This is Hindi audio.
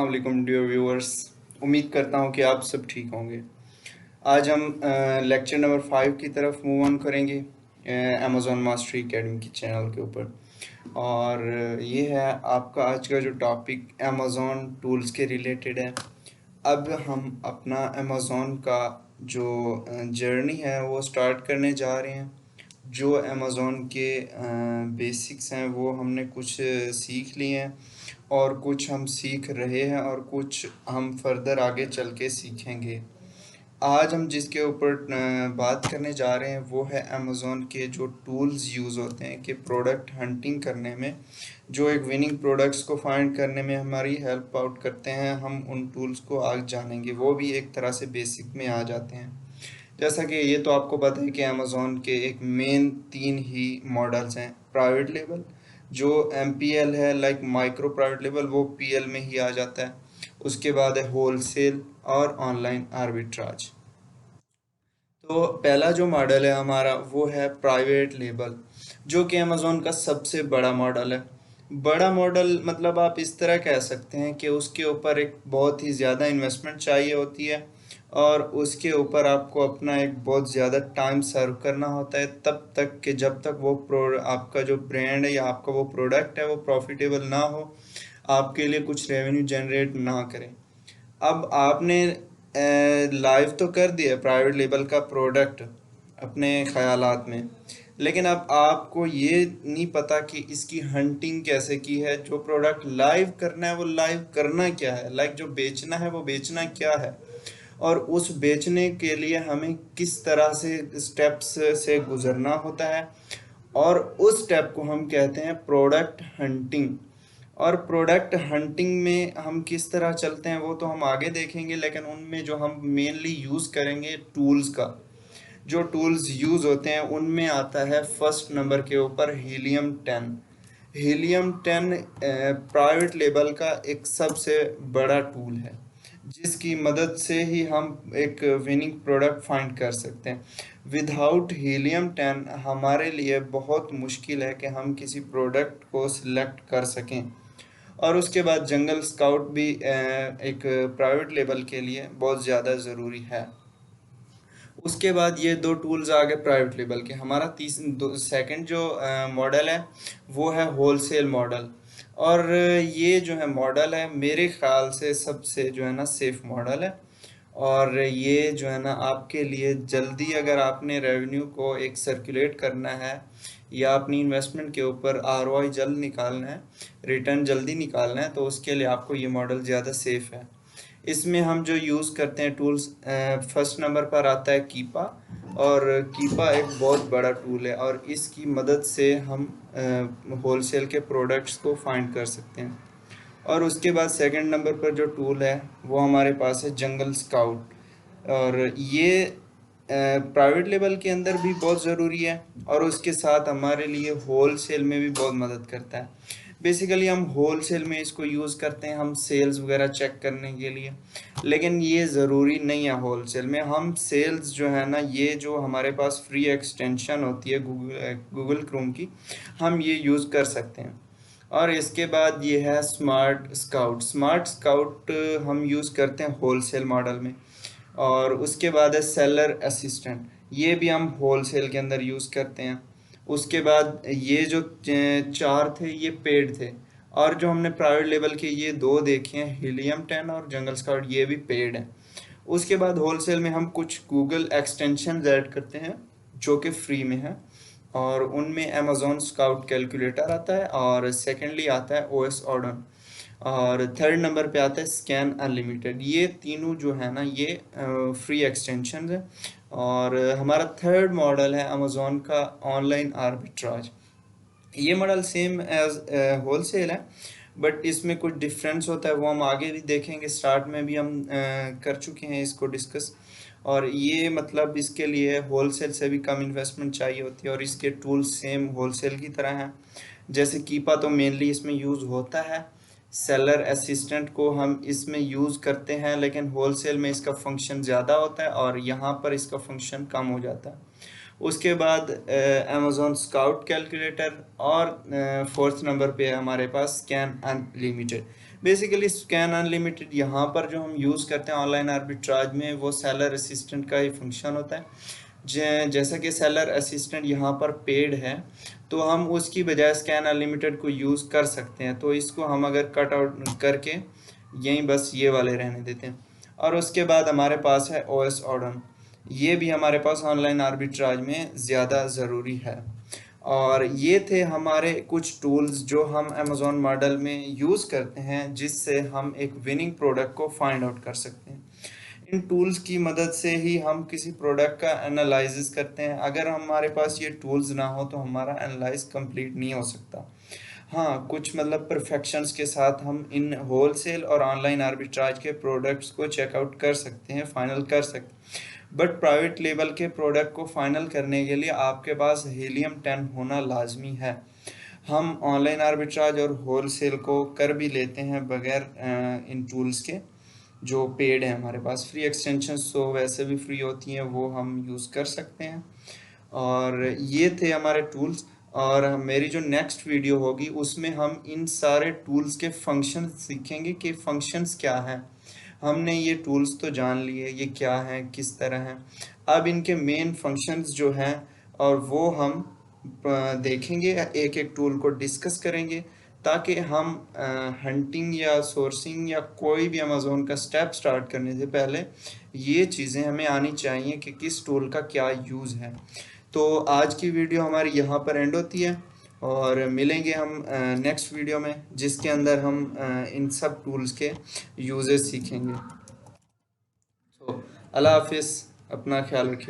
वालेकुम डियर व्यूअर्स। उम्मीद करता हूँ कि आप सब ठीक होंगे। आज हम लेक्चर नंबर 5 की तरफ मूव ऑन करेंगे अमेज़ॉन मास्टरी एकेडमी की चैनल के ऊपर। और ये है आपका आज का जो टॉपिक अमेज़ॉन टूल्स के रिलेटेड है। अब हम अपना अमेज़ॉन का जो जर्नी है वो स्टार्ट करने जा रहे हैं। जो अमेज़ॉन के बेसिक्स हैं वो हमने कुछ सीख लिए हैं और कुछ हम सीख रहे हैं और कुछ हम फर्दर आगे चल के सीखेंगे। आज हम जिसके ऊपर बात करने जा रहे हैं वो है अमेज़ॉन के जो टूल्स यूज़ होते हैं कि प्रोडक्ट हंटिंग करने में, जो एक विनिंग प्रोडक्ट्स को फाइंड करने में हमारी हेल्प आउट करते हैं। हम उन टूल्स को आज जानेंगे, वो भी एक तरह से बेसिक में आ जाते हैं। जैसा कि ये तो आपको पता है कि अमेज़ॉन के एक मेन 3 ही मॉडल्स हैं। प्राइवेट लेबल जो MPL है, लाइक माइक्रो प्राइवेट लेबल, वो PL में ही आ जाता है। उसके बाद है होलसेल और ऑनलाइन आर्बिट्राज। तो पहला जो मॉडल है हमारा वो है प्राइवेट लेबल, जो कि अमेज़ॉन का सबसे बड़ा मॉडल है। बड़ा मॉडल मतलब आप इस तरह कह सकते हैं कि उसके ऊपर एक बहुत ही ज़्यादा इन्वेस्टमेंट चाहिए होती है और उसके ऊपर आपको अपना एक बहुत ज़्यादा टाइम सर्व करना होता है, तब तक कि जब तक वो आपका जो ब्रांड है या आपका वो प्रोडक्ट है वो प्रॉफिटेबल ना हो, आपके लिए कुछ रेवेन्यू जनरेट ना करें। अब आपने लाइव तो कर दिया प्राइवेट लेबल का प्रोडक्ट अपने ख्यालात में, लेकिन अब आपको ये नहीं पता कि इसकी हंटिंग कैसे की है। जो प्रोडक्ट लाइव करना है वो लाइव करना क्या है, लाइक जो बेचना है वो बेचना क्या है, और उस बेचने के लिए हमें किस तरह से स्टेप्स से गुजरना होता है। और उस स्टेप को हम कहते हैं प्रोडक्ट हंटिंग। और प्रोडक्ट हंटिंग में हम किस तरह चलते हैं वो तो हम आगे देखेंगे, लेकिन उनमें जो हम मेनली यूज़ करेंगे टूल्स का, जो टूल्स यूज़ होते हैं उनमें आता है फर्स्ट नंबर के ऊपर हीलियम 10। हीलियम 10 प्राइवेट लेबल का एक सबसे बड़ा टूल है, जिसकी मदद से ही हम एक विनिंग प्रोडक्ट फाइंड कर सकते हैं। विदाउट हीलियम 10 हमारे लिए बहुत मुश्किल है कि हम किसी प्रोडक्ट को सिलेक्ट कर सकें। और उसके बाद जंगल स्काउट भी एक प्राइवेट लेबल के लिए बहुत ज़्यादा ज़रूरी है। उसके बाद ये दो टूल्स आ गए प्राइवेट लेबल के। हमारा सेकंड जो मॉडल है वो है होलसेल मॉडल। और ये जो है मॉडल है मेरे ख्याल से सबसे जो है ना सेफ मॉडल है। और ये जो है ना आपके लिए जल्दी, अगर आपने रेवेन्यू को एक सर्कुलेट करना है या अपनी इन्वेस्टमेंट के ऊपर ROI जल्द निकालना है, रिटर्न जल्दी निकालना है, तो उसके लिए आपको ये मॉडल ज़्यादा सेफ है। इसमें हम जो यूज़ करते हैं टूल्स, फर्स्ट नंबर पर आता है कीपा। और कीपा एक बहुत बड़ा टूल है और इसकी मदद से हम होलसेल के प्रोडक्ट्स को फाइंड कर सकते हैं। और उसके बाद सेकंड नंबर पर जो टूल है वो हमारे पास है जंगल स्काउट। और ये प्राइवेट लेवल के अंदर भी बहुत ज़रूरी है और उसके साथ हमारे लिए होल सेल में भी बहुत मदद करता है। बेसिकली हम होल सेल में इसको यूज़ करते हैं हम सेल्स वगैरह चेक करने के लिए, लेकिन ये ज़रूरी नहीं है। होल सेल में हम सेल्स जो है ना, ये जो हमारे पास फ्री एक्सटेंशन होती है गूगल क्रोम की, हम ये यूज़ कर सकते हैं। और इसके बाद ये है स्मार्ट स्काउट। स्मार्ट स्काउट हम यूज़ करते हैं होलसेल मॉडल में। और उसके बाद है सेलर असिस्टेंट, ये भी हम होलसेल के अंदर यूज़ करते हैं। उसके बाद ये जो चार थे ये पेड थे, और जो हमने प्राइवेट लेवल के ये दो देखे हैं हीलियम 10 और जंगल स्काउट, ये भी पेड हैं। उसके बाद होलसेल में हम कुछ गूगल एक्सटेंशन ऐड करते हैं जो कि फ्री में है, और उनमें अमेज़ॉन स्काउट कैलकुलेटर आता है, और सेकेंडली आता है OS ऑर्डन, और थर्ड नंबर पे आता है स्कैन अनलिमिटेड। ये तीनों जो है ना ये फ्री एक्सटेंशन है। और हमारा थर्ड मॉडल है अमेज़ॉन का ऑनलाइन आर्बिट्राज। ये मॉडल सेम एज होलसेल है, बट इसमें कुछ डिफरेंस होता है, वो हम आगे भी देखेंगे। स्टार्ट में भी हम कर चुके हैं इसको डिस्कस। और ये मतलब इसके लिए होलसेल से भी कम इन्वेस्टमेंट चाहिए होती है और इसके टूल्स सेम होलसेल की तरह हैं। जैसे कीपा तो मेनली इसमें यूज़ होता है, सेलर असिस्टेंट को हम इसमें यूज़ करते हैं, लेकिन होलसेल में इसका फंक्शन ज़्यादा होता है और यहाँ पर इसका फंक्शन कम हो जाता है। उसके बाद अमेज़ॉन स्काउट कैलकुलेटर, और फोर्थ नंबर पे है हमारे पास scan unlimited. Basically scan unlimited यहाँ पर जो हम यूज़ करते हैं ऑनलाइन आर्बिट्राज में, वो सेलर असिस्टेंट का ही फंक्शन होता है। जैसा कि सेलर असिस्टेंट यहाँ पर पेड है, तो हम उसकी बजाय स्कैन अनलिमिटेड को यूज़ कर सकते हैं। तो इसको हम अगर कट आउट करके यहीं बस ये वाले रहने देते हैं। और उसके बाद हमारे पास है ओएस ऑर्डन, ये भी हमारे पास ऑनलाइन आर्बिट्राज में ज़्यादा ज़रूरी है। और ये थे हमारे कुछ टूल्स जो हम अमेज़ॉन मॉडल में यूज़ करते हैं, जिससे हम एक विनिंग प्रोडक्ट को फाइंड आउट कर सकते हैं। इन टूल्स की मदद से ही हम किसी प्रोडक्ट का एनालिसिस करते हैं। अगर हमारे पास ये टूल्स ना हो तो हमारा एनालाइज कंप्लीट नहीं हो सकता। हाँ, कुछ मतलब परफेक्शंस के साथ हम इन होलसेल और ऑनलाइन आर्बिट्राज के प्रोडक्ट्स को चेकआउट कर सकते हैं, फाइनल कर सकते हैं। बट प्राइवेट लेबल के प्रोडक्ट को फाइनल करने के लिए आपके पास हीलियम 10 होना लाजमी है। हम ऑनलाइन आर्बिट्राज और होलसेल को कर भी लेते हैं बगैर इन टूल्स के, जो पेड है हमारे पास। फ्री एक्सटेंशंस तो वैसे भी फ्री होती हैं, वो हम यूज़ कर सकते हैं। और ये थे हमारे टूल्स। और मेरी जो नेक्स्ट वीडियो होगी उसमें हम इन सारे टूल्स के फंक्शंस सीखेंगे कि फंक्शंस क्या हैं। हमने ये टूल्स तो जान लिए ये क्या हैं, किस तरह हैं। अब इनके मेन फंक्शंस जो हैं और वो हम देखेंगे, एक एक टूल को डिस्कस करेंगे, ताकि हम हंटिंग या सोर्सिंग या कोई भी अमेज़ोन का स्टेप स्टार्ट करने से पहले ये चीज़ें हमें आनी चाहिए कि किस टूल का क्या यूज़ है। तो आज की वीडियो हमारी यहाँ पर एंड होती है, और मिलेंगे हम नेक्स्ट वीडियो में, जिसके अंदर हम इन सब टूल्स के यूजेस सीखेंगे। तो अल्लाह हाफिज़, अपना ख्याल रखिए।